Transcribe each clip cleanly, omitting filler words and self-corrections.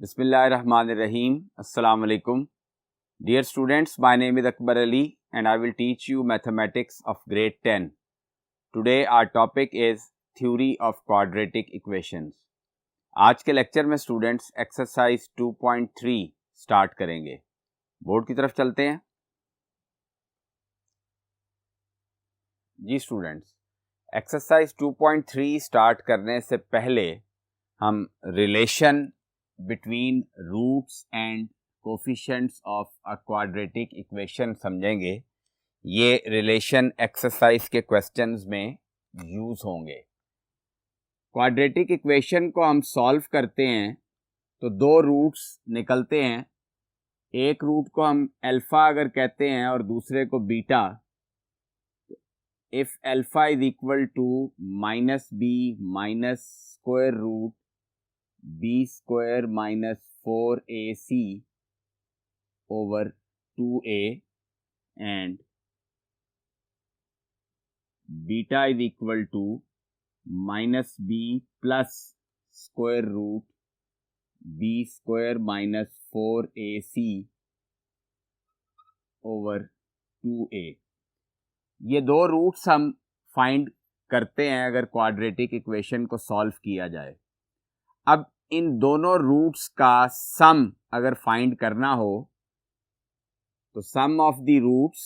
Bismillahirrahmanirrahim. Assalamu alaikum. Dear students, my name is Akbar Ali and I will teach you mathematics of grade 10. Today our topic is theory of quadratic equations. आज के lecture में students exercise 2.3 start करेंगे. Board की तरफ चलते हैं. जी students, exercise 2.3 start करने से पहले हम relation between roots and coefficients of a quadratic equation समझेंगे. ये रिलेशन एक्सरसाइज के क्वेश्चंस में यूज होंगे. क्वाड्रेटिक इक्वेशन को हम सॉल्व करते हैं तो दो रूट्स निकलते हैं. एक रूट को हम अल्फा अगर कहते हैं और दूसरे को beta. If alpha is equal to minus B minus square root b square minus 4ac over 2a and beta is equal to minus b plus square root b square minus 4ac over 2a. ये दो roots हम find करते हैं अगर quadratic equation को solve किया जाए. अब इन दोनों रूट्स का सम अगर फाइंड करना हो तो sum of the roots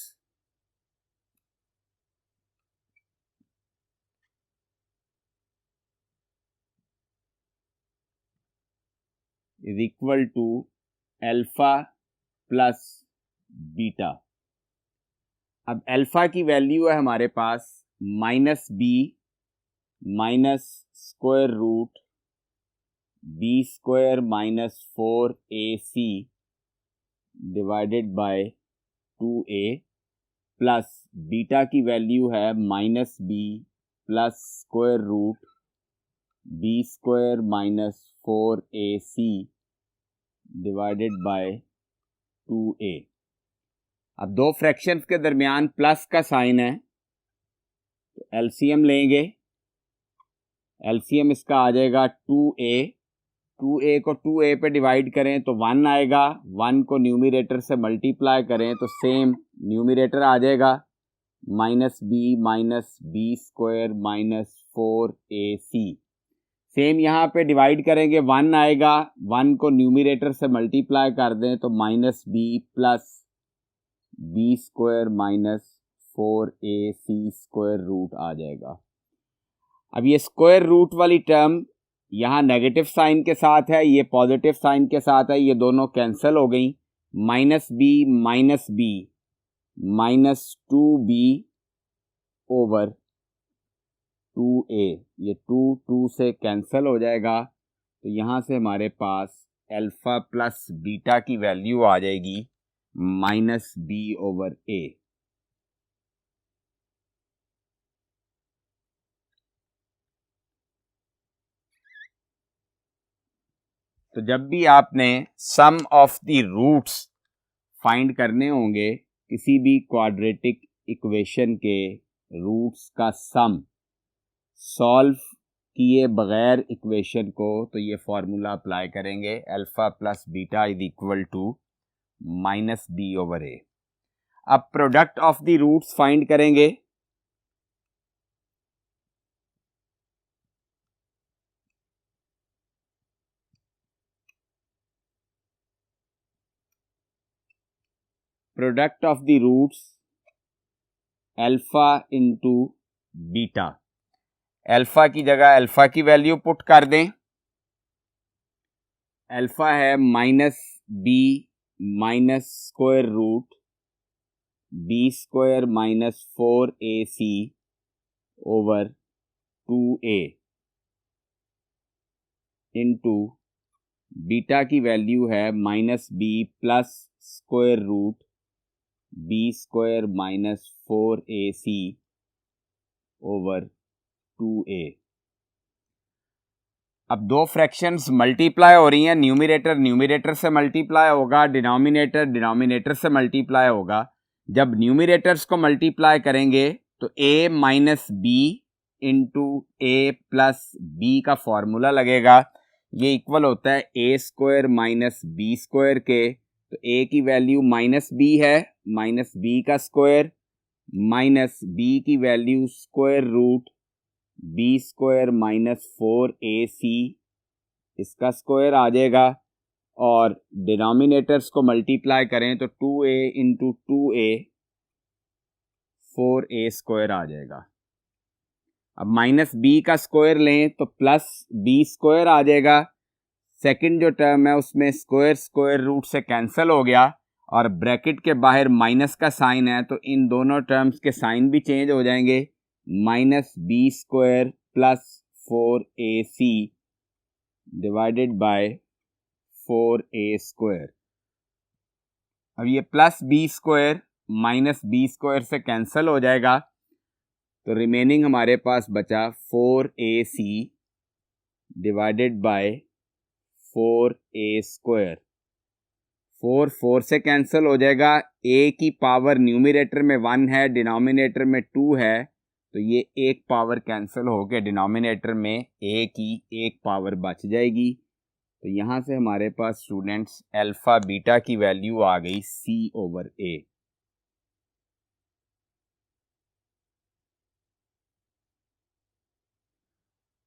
is equal to alpha plus beta. अब अल्फा की वैल्यू है हमारे पास minus B minus square root b square minus 4ac divided by 2a plus beta की वैल्यू है minus B plus square root b square minus 4ac divided by 2a. अब दो fractions के दरमियान प्लस का साइन है तो एलसीएम लेंगे. एलसीएम इसका आ जाएगा 2a. 2a को 2a पे डिवाइड करें तो 1 आएगा. 1 को न्यूमरेटर से मल्टीप्लाई करें तो सेम न्यूमरेटर आ जाएगा minus b square minus 4ac. Same यहाँ पे डिवाइड करेंगे 1 आएगा. 1 को न्यूमरेटर से मल्टीप्लाई कर दें तो minus B plus B square minus 4ac square root आ जाएगा. अब ये स्क्वायर रूट वाली टर्म यहाँ नेगेटिव साइन के साथ है, ये पॉजिटिव साइन के साथ है. ये दोनों कैंसिल हो गई. Minus B minus 2b over 2a. ये 2 से कैंसिल हो जाएगा तो यहाँ से हमारे पास अल्फा प्लस बीटा की वैल्यू आ जाएगी माइनस b ओवर a. तो जब भी आपने सम ऑफ द रूट्स फाइंड करने होंगे किसी भी क्वाड्रेटिक इक्वेशन के रूट्स का सम सॉल्व किए बगैर इक्वेशन को, तो ये फॉर्मूला अप्लाई करेंगे. Alpha plus beta is equal to minus B over A. अब product of the roots find करेंगे. Product of the roots alpha into beta. Alpha की जगह अल्फा की वैल्यू पुट कर दें. अल्फा है minus B minus square root b square minus 4ac over 2a into beta की value है minus B plus square root b square minus 4ac over 2a. अब दो फ्रैक्शंस मल्टीप्लाई हो रही हैं. न्यूमरेटर से मल्टीप्लाई होगा, डिनोमिनेटर से मल्टीप्लाई होगा. जब न्यूमरेटर्स को मल्टीप्लाई करेंगे तो a minus b into a plus b का फॉर्मूला लगेगा. ये इक्वल होता है a square minus b square के। तो ए की वैल्यू माइनस बी है, माइनस बी का स्क्वायर माइनस बी की value square root b square minus 4ac, इसका स्क्वायर आ जाएगा। और डिनोमिनेटर्स को मल्टीप्लाई करें तो 2a into 2a 4a square आ जाएगा। अब माइनस बी का स्क्वायर लें तो प्लस बी स्क्वायर आ जाएगा। सेकंड जो टर्म है उसमें स्क्वायर स्क्वायर रूट से कैंसिल हो गया और ब्रैकेट के बाहर माइनस का साइन है, तो इन दोनों टर्म्स के साइन भी चेंज हो जाएंगे। Minus b square plus 4ac divided by 4a square. अब ये plus B square minus b square से कैंसिल हो जाएगा, तो रिमेनिंग हमारे पास बचा 4ac divided by 4a square. 4 से कैंसिल हो जाएगा। a की पावर न्यूमरेटर में 1 है, डिनोमिनेटर में 2 है, तो ये एक पावर कैंसिल होकर डिनोमिनेटर में a की एक पावर बच जाएगी। तो यहां से हमारे पास स्टूडेंट्स अल्फा बीटा की वैल्यू आ गई c/a।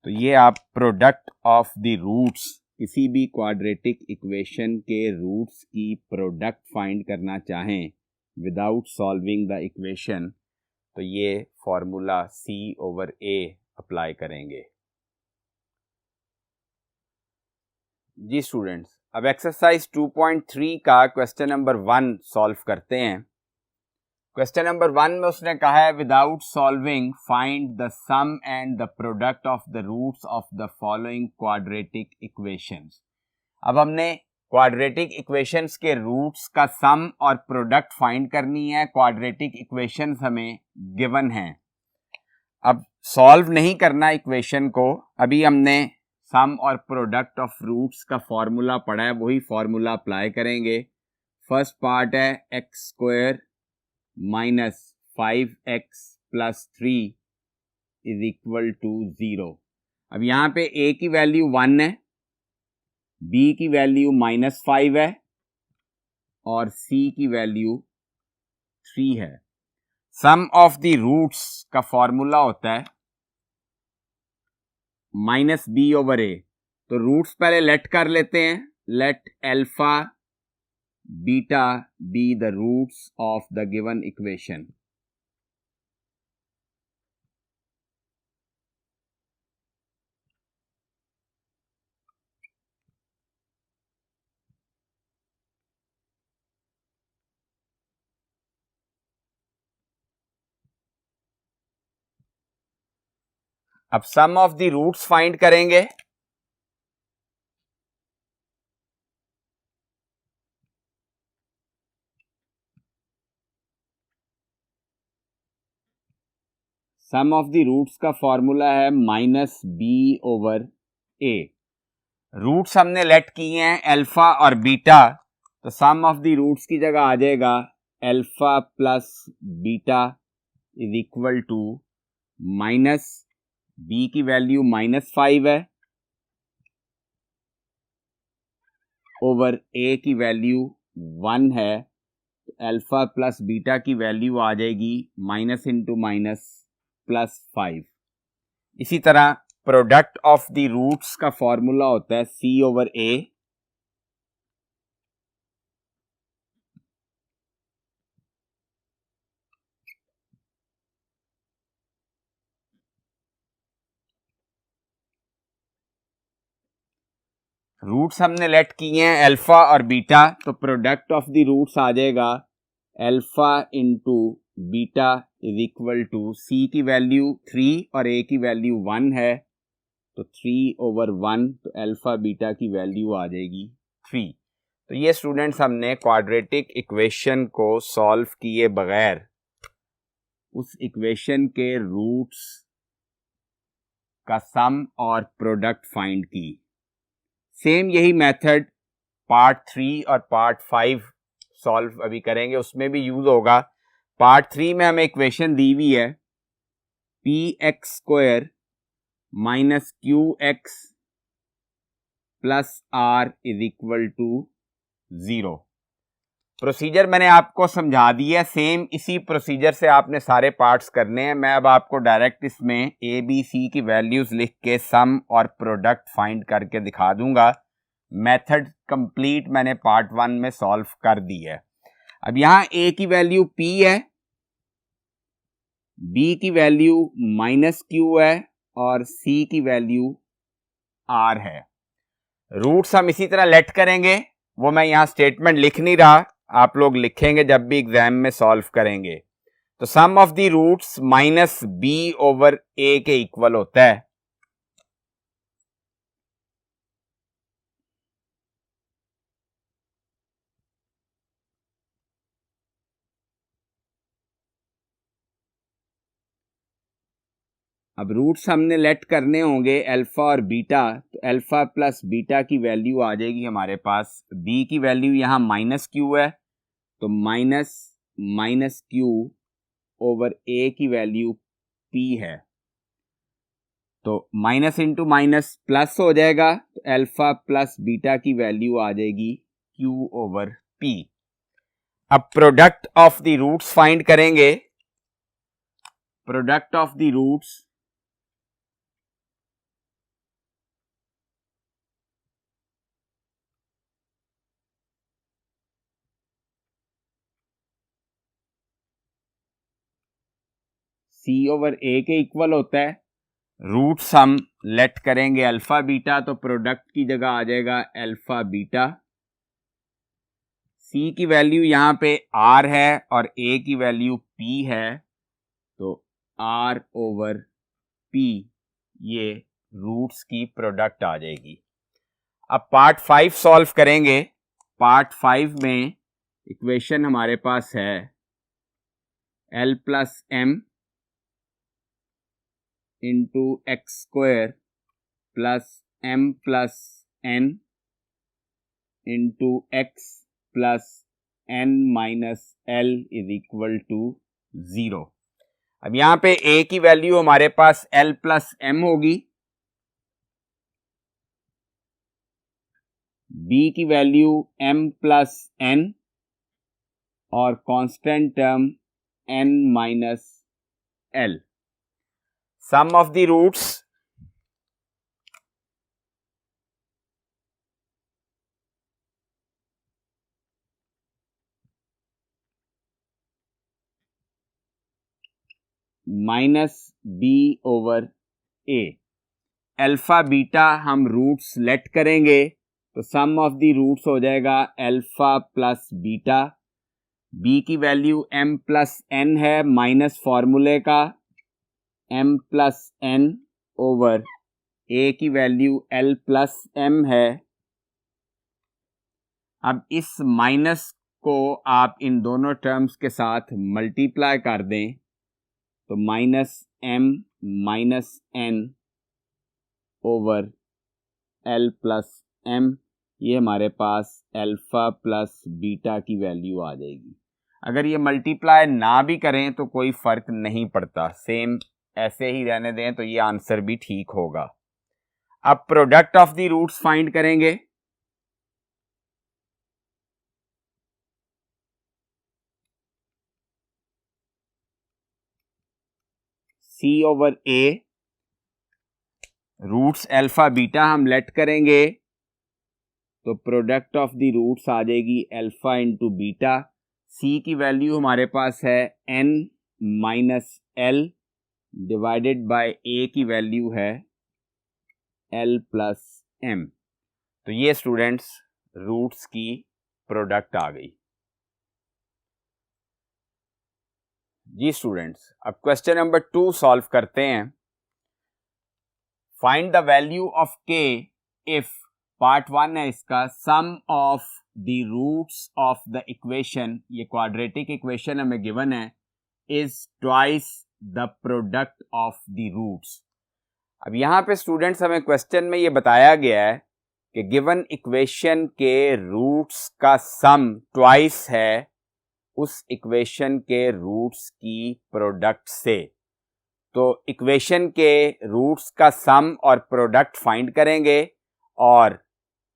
तो ये आप प्रोडक्ट ऑफ द रूट्स, किसी भी क्वाड्रेटिक इक्वेशन के रूट्स की प्रोडक्ट फाइंड करना चाहें विदाउट सॉल्विंग द इक्वेशन, तो ये फॉर्मूला c/a अप्लाई करेंगे। जी स्टूडेंट्स, अब एक्सरसाइज 2.3 का क्वेश्चन नंबर 1 सॉल्व करते हैं। क्वेश्चन नंबर 1 में उसने कहा है without solving find the sum and the product of the roots of the following quadratic equations. अब हमने क्वाड्रेटिक इक्वेशंस के रूट्स का सम और प्रोडक्ट फाइंड करनी है। क्वाड्रेटिक इक्वेशंस हमें गिवन हैं। अब सॉल्व नहीं करना इक्वेशन को, अभी हमने सम और प्रोडक्ट ऑफ रूट्स का फॉर्मूला पढ़ा है, वही फॉर्मूला अप्लाई करेंगे। फर्स्ट पार्ट है x square minus 5x plus 3 is equal to 0। अब यहां पे a की वैल्यू 1 है, b की वैल्यू -5 है और c की वैल्यू 3 है। सम ऑफ द रूट्स का फॉर्मूला होता है -b/a। तो रूट्स पहले लेट कर लेते हैं। Let alpha beta be the roots of the given equation. अब sum of the roots find करेंगे। सम ऑफ द रूट्स का फॉर्मूला है -b/a। रूट्स हमने लेट किए हैं अल्फा और बीटा, तो सम ऑफ द रूट्स की जगह आ जाएगा alpha plus beta is equal to minus b की वैल्यू -5 है ओवर ए की वैल्यू 1 है, तो अल्फा प्लस बीटा की वैल्यू आ जाएगी माइनस इंटू माइनस +5। इसी तरह प्रोडक्ट ऑफ द रूट्स का फॉर्मूला होता है c/a। रूट्स हमने लेट किए हैं अल्फा और बीटा, तो प्रोडक्ट ऑफ द रूट्स आ जाएगा alpha into beta is equal to c की वैल्यू 3 और a की वैल्यू 1 है, तो 3/1, तो अल्फा बीटा की वैल्यू आ जाएगी 3। तो ये स्टूडेंट्स हमने क्वाड्रेटिक इक्वेशन को सॉल्व किए बगैर उस इक्वेशन के रूट्स का सम और प्रोडक्ट फाइंड की। सेम यही मेथड पार्ट 3 और पार्ट 5 सॉल्व अभी करेंगे, उसमें भी यूज होगा। पार्ट 3 में हमें इक्वेशन दी हुई है px² - qx plus r is equal to 0। Procedure मैंने आपको समझा दिया, सेम इसी प्रोसीजर से आपने सारे पार्ट्स करने हैं। मैं अब आपको डायरेक्ट इसमें ए बी सी की वैल्यूज लिख के सम और प्रोडक्ट फाइंड करके दिखा दूंगा। मेथड कंप्लीट मैंने पार्ट 1 में सॉल्व कर दी है। अब यहां ए की वैल्यू p है, b की वैल्यू -q है और c की वैल्यू r है। रूट्स हम इसी तरह लेट करेंगे, वो मैं यहां स्टेटमेंट लिख नहीं रहा, आप लोग लिखेंगे जब भी एग्जाम में सॉल्व करेंगे। तो sum of the roots -b/a के इक्वल होता है। अब रूट्स हमने लेट करने होंगे अल्फा और बीटा, तो अल्फा प्लस बीटा की वैल्यू आ जाएगी हमारे पास। b की वैल्यू यहां -q है, तो -q/a की वैल्यू p है, तो माइनस इंटू माइनस प्लस हो जाएगा, तो अल्फा प्लस बीटा की वैल्यू आ जाएगी q/p। अब product of the roots find करेंगे। Product of the roots c/a के इक्वल होता है। रूट्स हम लेट करेंगे अल्फा बीटा, तो प्रोडक्ट की जगह आ जाएगा अल्फा बीटा। c की वैल्यू यहां पे r है और a की वैल्यू p है, तो r/p ये रूट्स की प्रोडक्ट आ जाएगी। अब पार्ट 5 सॉल्व करेंगे। पार्ट 5 में इक्वेशन हमारे पास है l plus m into x square plus m plus n into x plus n minus l is equal to 0। अब यहां पे a की वैल्यू हमारे पास l प्लस m होगी, b की वैल्यू m प्लस n और constant term n minus l। Sum of the roots -b/a। Alpha beta हम रूट्स लेट करेंगे, तो सम ऑफ द रूट्स हो जाएगा अल्फा प्लस बीटा। b की वैल्यू m प्लस n है, minus फॉर्मूले का m plus n over a की वैल्यू l प्लस m है। अब इस माइनस को आप इन दोनों टर्म्स के साथ मल्टीप्लाई कर दें, तो -m minus n over l plus m, ये हमारे पास अल्फा प्लस बीटा की वैल्यू आ जाएगी। अगर ये मल्टीप्लाई ना भी करें तो कोई फर्क नहीं पड़ता, सेम ऐसे ही रहने दें तो ये आंसर भी ठीक होगा। अब product of the roots find करेंगे। c/a, रूट्स अल्फा बीटा हम लेट करेंगे, तो प्रोडक्ट ऑफ द रूट्स आ जाएगी अल्फा इंटू बीटा। c की वैल्यू हमारे पास है n minus l divided by a की वैल्यू है l प्लस m। तो ये स्टूडेंट्स रूट्स की प्रोडक्ट आ गई। जी स्टूडेंट्स, अब क्वेश्चन नंबर 2 सॉल्व करते हैं। Find the value of k if, part 1 है इसका, sum of the roots of the equation, ये क्वाड्रेटिक इक्वेशन हमें गिवन है, is twice the product of the roots. अब यहां पे स्टूडेंट्स हमें क्वेश्चन में ये बताया गया है कि गिवन इक्वेशन के रूट्स का सम ट्वाइस है उस इक्वेशन के रूट्स की प्रोडक्ट से। तो इक्वेशन के रूट्स का सम और प्रोडक्ट फाइंड करेंगे और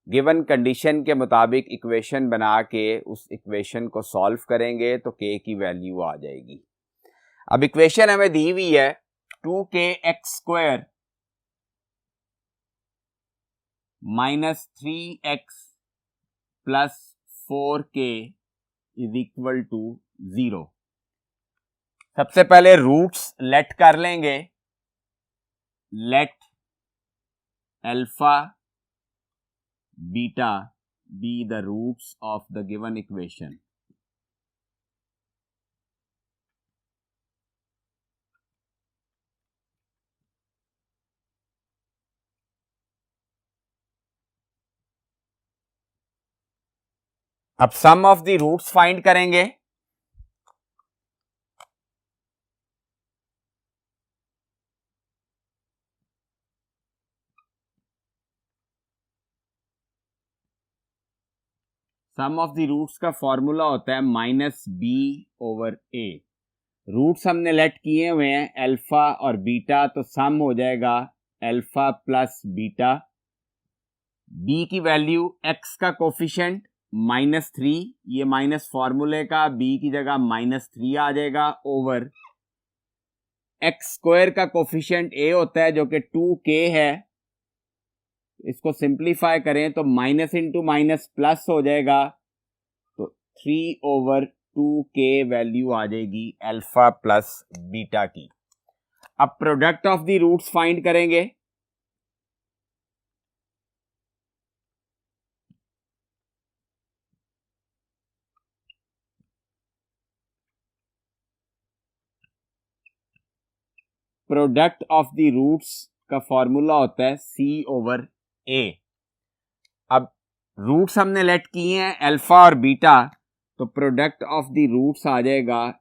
गिवन कंडीशन के मुताबिक इक्वेशन बना के उस इक्वेशन को सॉल्व करेंगे तो k की वैल्यू आ जाएगी। अब इक्वेशन हमें दी हुई है 2kx² minus 3x plus 4k is equal to 0। सबसे पहले रूट्स लेट कर लेंगे। Let alpha beta be the roots of the given equation. अब sum of the roots find करेंगे। सम ऑफ द रूट्स का फॉर्मूला होता है -b/a। रूट्स हमने लेट किए हुए हैं अल्फा और बीटा, तो सम हो जाएगा अल्फा प्लस बीटा। b की वैल्यू x का कोफिशिएंट -3, ये माइनस फॉर्मूले का b की जगह -3 आ जाएगा, ओवर x² का कोफिशिएंट a होता है जो कि 2k है। इसको सिंप्लीफाई करें तो माइनस इंटू माइनस प्लस हो जाएगा, तो 3/2k वैल्यू आ जाएगी अल्फा प्लस बीटा की। अब product of the roots find करेंगे। प्रोडक्ट ऑफ द रूट्स का फॉर्मूला होता है c/a। अब रूट्स हमने लेट किए हैं अल्फा और बीटा, तो प्रोडक्ट ऑफ द रूट्स आ जाएगा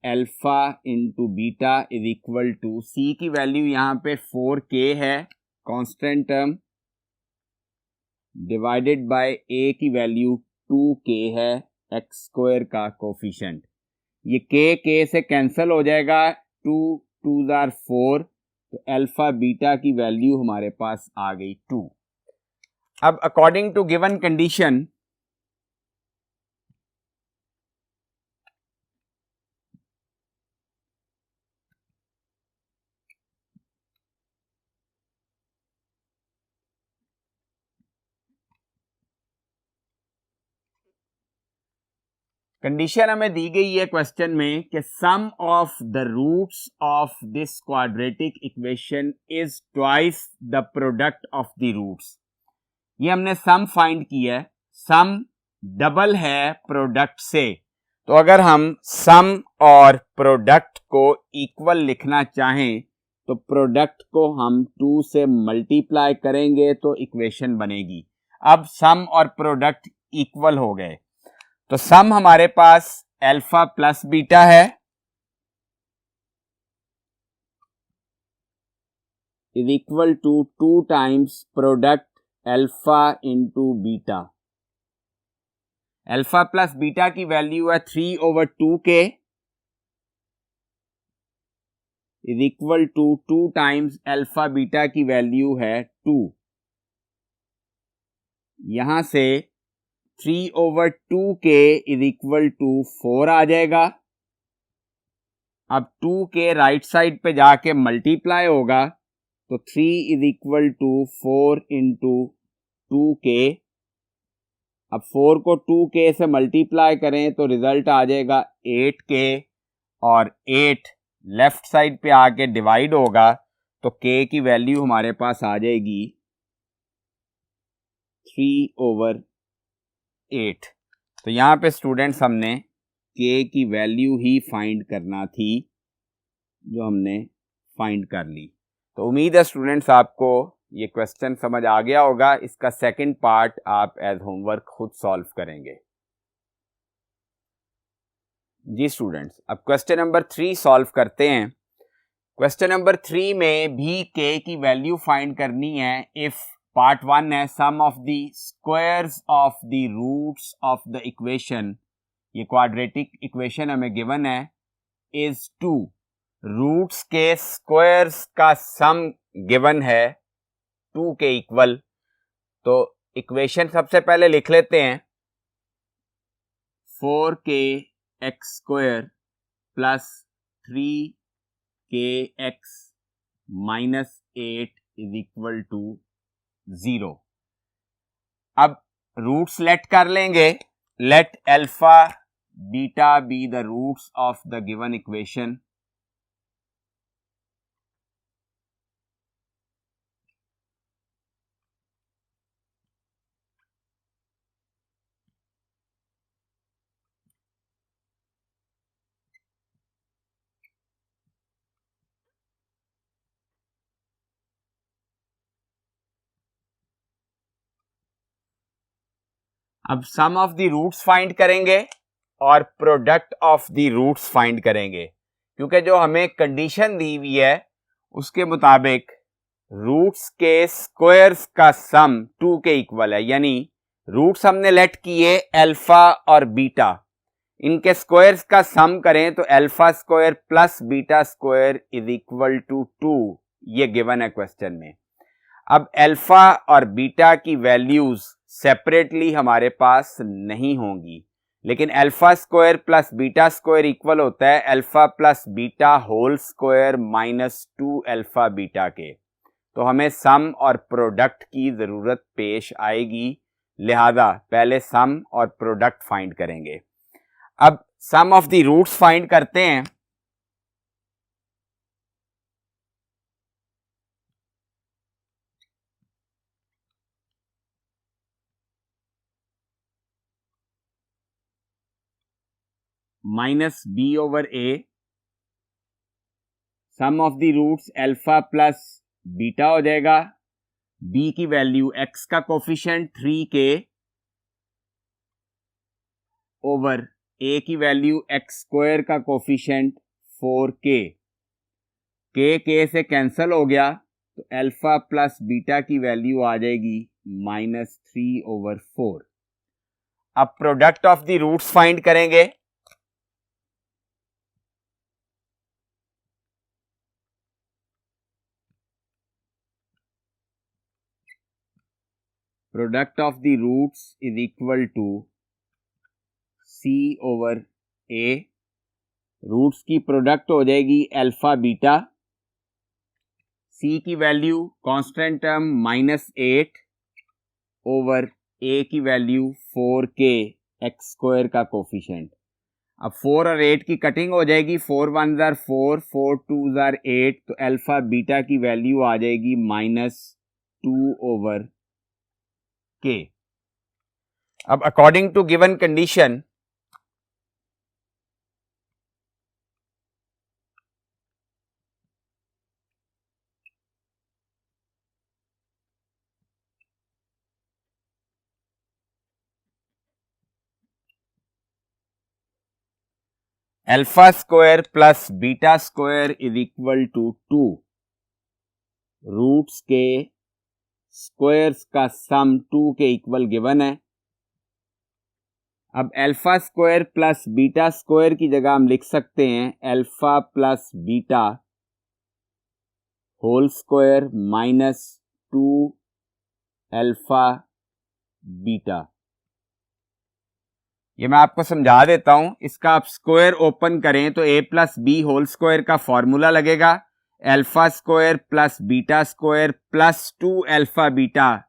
alpha into beta is equal to c की वैल्यू यहां पे 4k है constant term, divided by a की वैल्यू 2k है, x² का कोफिशिएंट। ये k से कैंसिल हो जाएगा, 2 2s are 4, तो अल्फा बीटा की वैल्यू हमारे पास आ गई 2। अब according to given condition condition हमें दी गई है क्वेश्चन में कि sum of the roots of this quadratic equation is twice the product of the roots. ये हमने सम फाइंड किया है, सम डबल है प्रोडक्ट से। तो अगर हम सम और प्रोडक्ट को इक्वल लिखना चाहें तो प्रोडक्ट को हम 2 से मल्टीप्लाई करेंगे तो इक्वेशन बनेगी। अब सम और प्रोडक्ट इक्वल हो गए, तो सम हमारे पास अल्फा प्लस बीटा है is equal to 2 times product alpha into beta. Alpha plus beta की वैल्यू है 3/2k is equal to 2 times alpha beta की वैल्यू है 2। यहां से 3/2k इज इक्वल टू 4 आ जाएगा। अब 2k राइट साइड पे जाके मल्टीप्लाई होगा, तो 3 is equal to 4 into 2k। अब 4 को 2k से मल्टीप्लाई करें तो रिजल्ट आ जाएगा 8k, और 8 लेफ्ट साइड पे आके डिवाइड होगा, तो k की वैल्यू हमारे पास आ जाएगी 3/8। तो यहाँ पे स्टूडेंट्स हमने k की वैल्यू ही फाइंड करना थी, जो हमने फाइंड कर ली। तो उम्मीद है स्टूडेंट्स आपको ये क्वेश्चन समझ आ गया होगा। इसका सेकंड पार्ट आप एज होमवर्क खुद सॉल्व करेंगे। जी स्टूडेंट्स, अब क्वेश्चन नंबर 3 सॉल्व करते हैं। क्वेश्चन नंबर 3 में भी k की वैल्यू फाइंड करनी है। इफ पार्ट 1 है sum of the squares of the roots of the equation, ये क्वाड्रेटिक इक्वेशन हमें गिवन है, इज 2। रूट्स के स्क्वायर्स का सम गिवन है 2 के इक्वल, तो इक्वेशन सबसे पहले लिख लेते हैं 4k x square plus 3k x minus 8 is equal to 0। अब रूट्स लेट कर लेंगे। Let alpha beta be the roots of the given equation. अब sum of the roots find करेंगे और product of the roots find करेंगे, क्योंकि जो हमें कंडीशन दी हुई है उसके मुताबिक रूट्स के स्क्वायर्स का सम 2 के इक्वल है। यानी रूट्स हमने लेट किए अल्फा और बीटा, इनके स्क्वायर्स का सम करें तो alpha square plus beta square is equal to 2, ये गिवन है क्वेश्चन में। अब अल्फा और बीटा की वैल्यूज सेपरेटली हमारे पास नहीं होंगी, लेकिन alpha square plus beta square equal होता है alpha plus beta whole square minus 2 alpha beta के। तो हमें सम और प्रोडक्ट की जरूरत पेश आएगी, लिहाजा पहले सम और प्रोडक्ट फाइंड करेंगे। अब sum of the roots find करते हैं। Minus B over A, sum of the roots alpha plus beta हो जाएगा। बी की वैल्यू एक्स का कोफिशिएंट 3k ओवर ए की वैल्यू एक्स स्क्वायर का कोफिशिएंट 4k। के से कैंसिल हो गया तो अल्फा प्लस बीटा की वैल्यू आ जाएगी -3/4। अब product of the roots find करेंगे। Product of the roots is equal to c over a। Roots की प्रोडक्ट हो जाएगी अल्फा बीटा। c की value constant term -8 over a की वैल्यू 4k एक्स स्क्वायर का कोफिशिएंट। अब 4 और 8 की कटिंग हो जाएगी, 4 1 जार 4, 4 2 जार 8, तो अल्फा बीटा की वैल्यू आ जाएगी -2 ओवर k। अब according to given condition alpha square plus beta square is equal to 2। Roots के स्क्वायर्स का सम 2 के इक्वल गिवन है। अब alpha square plus beta square की जगह हम लिख सकते हैं alpha plus beta whole square -2 alpha beta. ये मैं आपको समझा देता हूं। इसका आप स्क्वायर ओपन करें तो a plus b whole square का फॉर्मूला लगेगा alpha square plus beta square plus 2 alpha beta,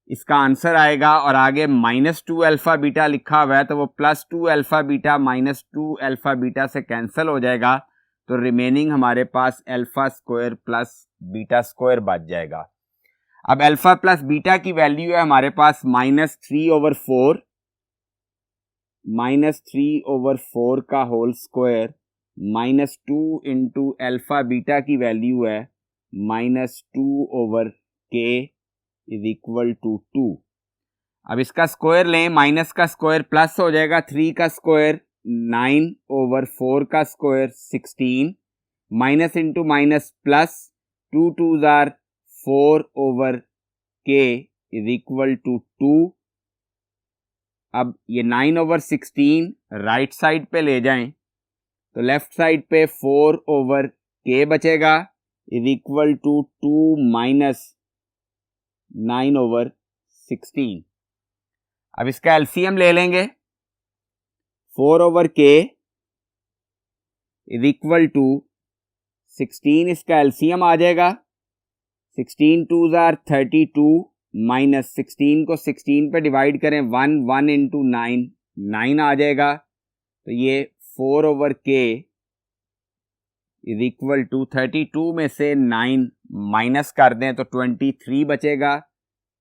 इसका आंसर आएगा। और आगे -2 अल्फा बीटा लिखा हुआ है तो वो +2 अल्फा बीटा -2 अल्फा बीटा से कैंसिल हो जाएगा, तो रिमेनिंग हमारे पास alpha square plus beta square बच जाएगा। अब अल्फा प्लस बीटा की वैल्यू है हमारे पास -3/4, -3/4 का whole square -2 into alpha beta की वैल्यू है -2/k इज इक्वल टू 2। अब इसका स्क्वायर लें, माइनस का स्क्वायर प्लस हो जाएगा, 3 का स्क्वायर 9/4 का square 16, minus into minus plus, 2 2 जार 4/k इज इक्वल टू 2। अब ये 9/16 राइट साइड पे ले जाएं तो लेफ्ट साइड पे 4/k बचेगा इज इक्वल टू 2 - 9/16। अब इसका एलसीएम ले लेंगे, 4/k इज इक्वल टू 16, इसका एलसीएम आ जाएगा, 16 2s are 32 माइनस 16 को 16 पे डिवाइड करें 1 इंटू 9 आ जाएगा। तो ये 4/k इज इक्वल टू 32 में से 9 माइनस कर दें तो 23 बचेगा,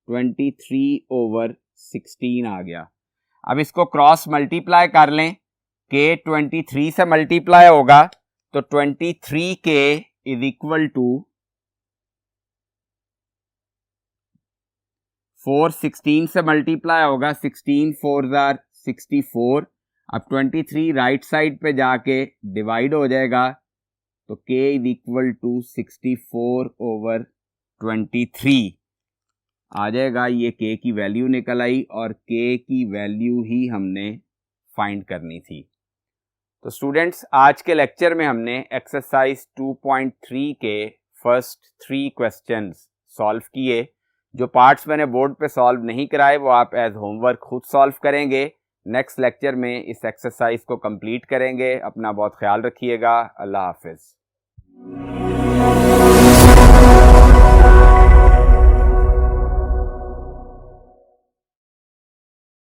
23/16 आ गया। अब इसको क्रॉस मल्टीप्लाई कर लें, k 23 से मल्टीप्लाई होगा तो 23k इज इक्वल टू 4 16 से मल्टीप्लाई होगा, 16 4s are 64। अब 23 राइट साइड पे जाके डिवाइड हो जाएगा तो k इज इक्वल टू 64/23 आ जाएगा। ये k की वैल्यू निकल आई और k की वैल्यू ही हमने फाइंड करनी थी। तो स्टूडेंट्स, आज के लेक्चर में हमने एक्सरसाइज 2.3 के फर्स्ट 3 क्वेश्चंस सॉल्व किए। जो पार्ट्स मैंने बोर्ड पे सॉल्व नहीं कराए वो आप एज होमवर्क खुद सॉल्व करेंगे। नेक्स्ट लेक्चर में इस एक्सरसाइज को कंप्लीट करेंगे। अपना बहुत ख्याल रखिएगा। अल्लाह हाफिज़।